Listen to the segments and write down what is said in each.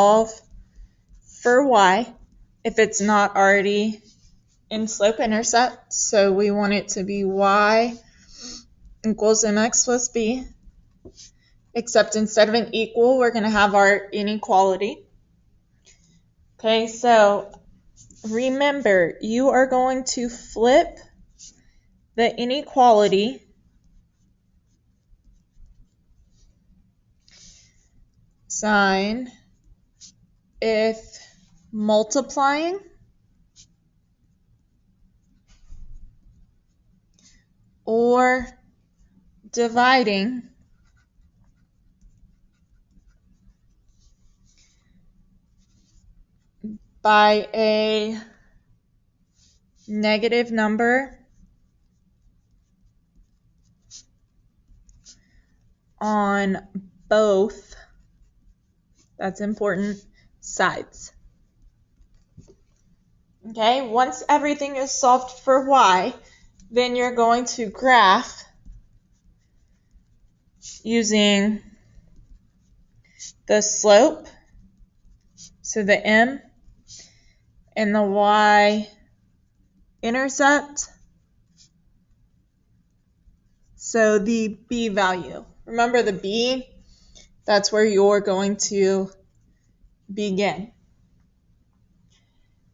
solve for y if it's not already in slope-intercept. So we want it to be y equals mx plus b, except instead of an equal, we're going to have our inequality. Okay, so remember, you are going to flip the inequality sign if multiplying or dividing by a negative number on both, that's important, sides. Okay, once everything is solved for y, then you're going to graph using the slope, so the m, and the y-intercept, so the b value. Remember the b, that's where you're going to begin.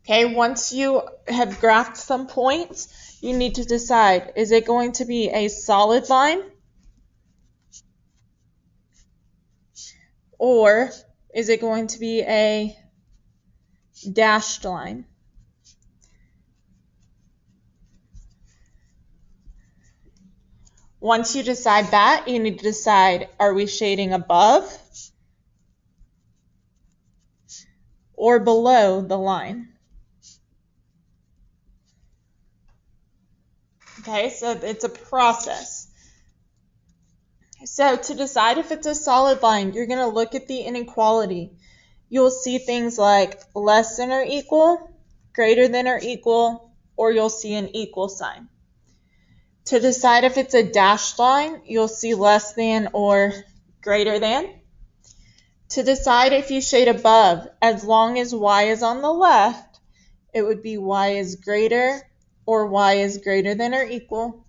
Okay, once you have graphed some points, you need to decide, is it going to be a solid line or is it going to be a dashed line? Once you decide that, you need to decide, are we shading above or below the line? Okay, so it's a process. So to decide if it's a solid line, you're going to look at the inequality. You'll see things like less than or equal, greater than or equal, or you'll see an equal sign. To decide if it's a dashed line, you'll see less than or greater than. To decide if you shade above, as long as y is on the left, it would be y is greater or y is greater than or equal.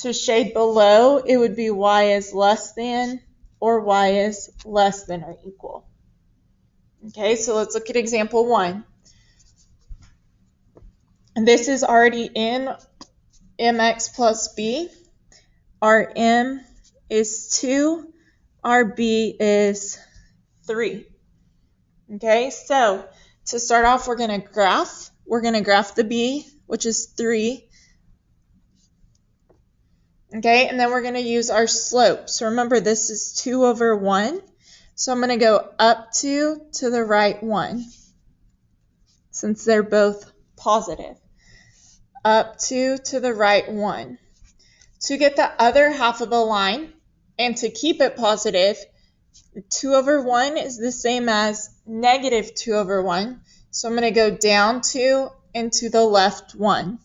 To shade below, it would be y is less than or y is less than or equal. Okay, so let's look at example 1. And this is already in mx plus b. Our m is 2, our b is 3. Okay, so to start off, we're going to graph. We're going to graph the b, which is 3. Okay, and then we're going to use our slope. So remember, this is 2 over 1. So I'm going to go up 2 to the right 1, since they're both positive. Up 2 to the right 1. To get the other half of the line, and to keep it positive, 2 over 1 is the same as negative 2 over 1. So I'm going to go down 2 and to the left 1.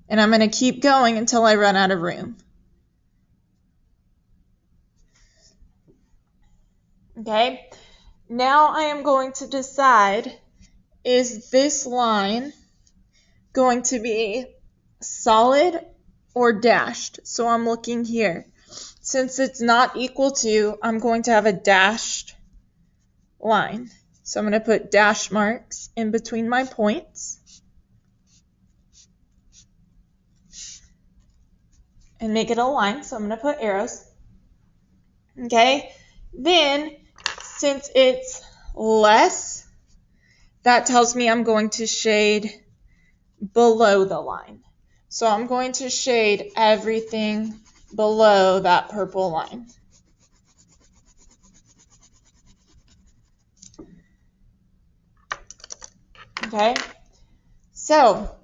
And I'm going to keep going until I run out of room. Okay, now I am going to decide, is this line going to be solid or dashed? So I'm looking here. Since it's not equal to, I'm going to have a dashed line. So I'm going to put dash marks in between my points. And make it a line, so I'm going to put arrows. Okay, then since it's less, that tells me I'm going to shade below the line. So I'm going to shade everything below that purple line. Okay, so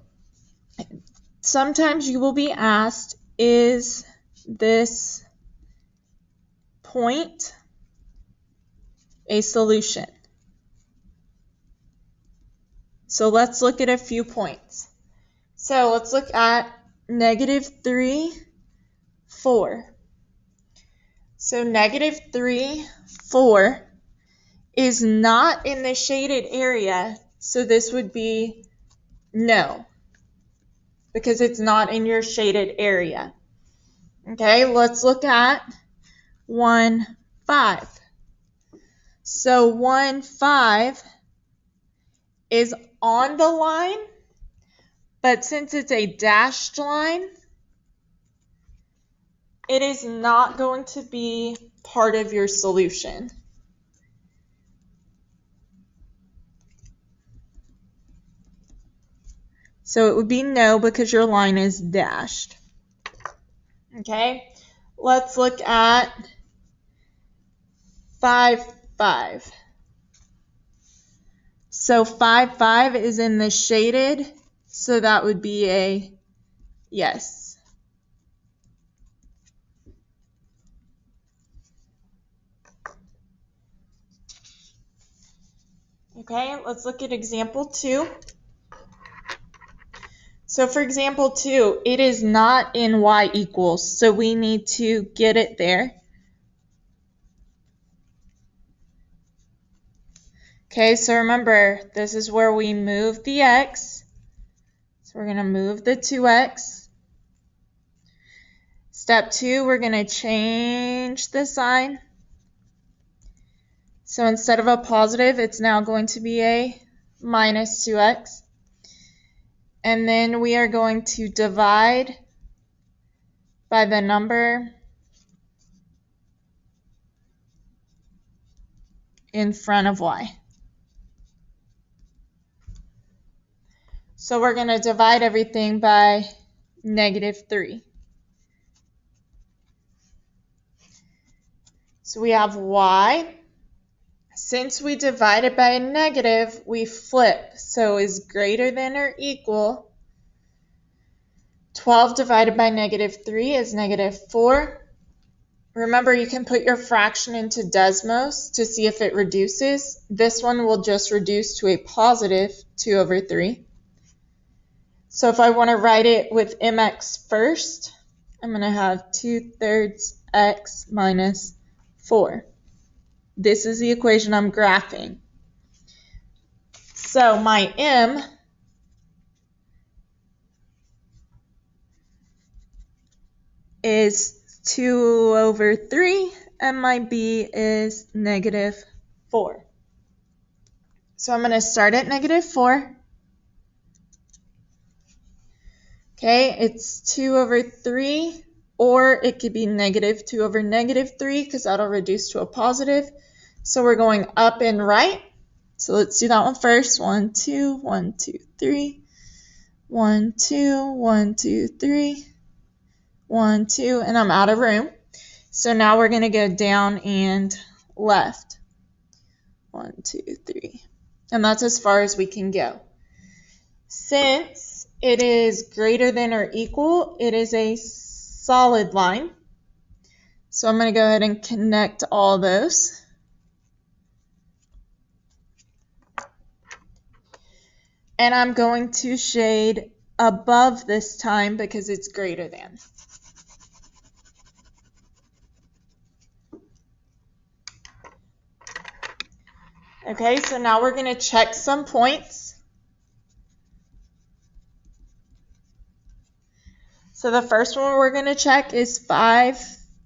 sometimes you will be asked, is this point a solution? So let's look at a few points. So let's look at -3, 4. So negative 3, 4 is not in the shaded area, so this would be no, because it's not in your shaded area. Okay, let's look at 1, 5. So 1, 5 is on the line, but since it's a dashed line, it is not going to be part of your solution. So it would be no because your line is dashed. Okay, let's look at 5, 5. So 5, 5 is in the shaded, so that would be a yes. Okay, let's look at example 2. So for example 2, it is not in y equals, so we need to get it there. Okay, so remember, this is where we move the x. So we're going to move the 2x. Step 2, we're going to change the sign. So instead of a positive, it's now going to be a minus 2x. And then we are going to divide by the number in front of y. So we're going to divide everything by negative 3. So we have y. Since we divided by a negative, we flip. So is greater than or equal. 12 divided by negative 3 is negative 4. Remember, you can put your fraction into Desmos to see if it reduces. This one will just reduce to a positive 2 over 3. So if I want to write it with mx first, I'm going to have 2/3 x minus 4. This is the equation I'm graphing. So my m is 2 over 3, and my b is negative 4. So I'm going to start at negative 4. Okay, it's 2 over 3, or it could be negative 2 over negative 3 because that'll reduce to a positive. So we're going up and right. So let's do that one first. 1, 2, 1, 2, 3. 1, 2, 1, 2, 3. 1, 2, and I'm out of room. So now we're going to go down and left. 1, 2, 3. And that's as far as we can go. Since it is greater than or equal, it is a solid line. So I'm going to go ahead and connect all those. And I'm going to shade above this time because it's greater than. Okay, so now we're going to check some points. So the first one we're going to check is 5,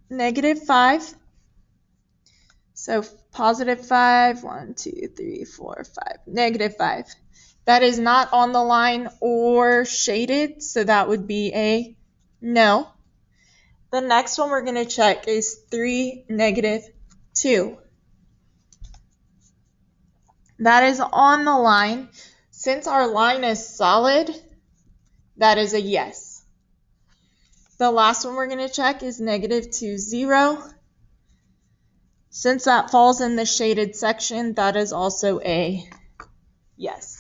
negative 5. So positive 5, 1, 2, 3, 4, 5, negative 5. That is not on the line or shaded, so that would be a no. The next one we're going to check is 3, negative 2. That is on the line. Since our line is solid, that is a yes. The last one we're going to check is negative 2, 0. Since that falls in the shaded section, that is also a yes.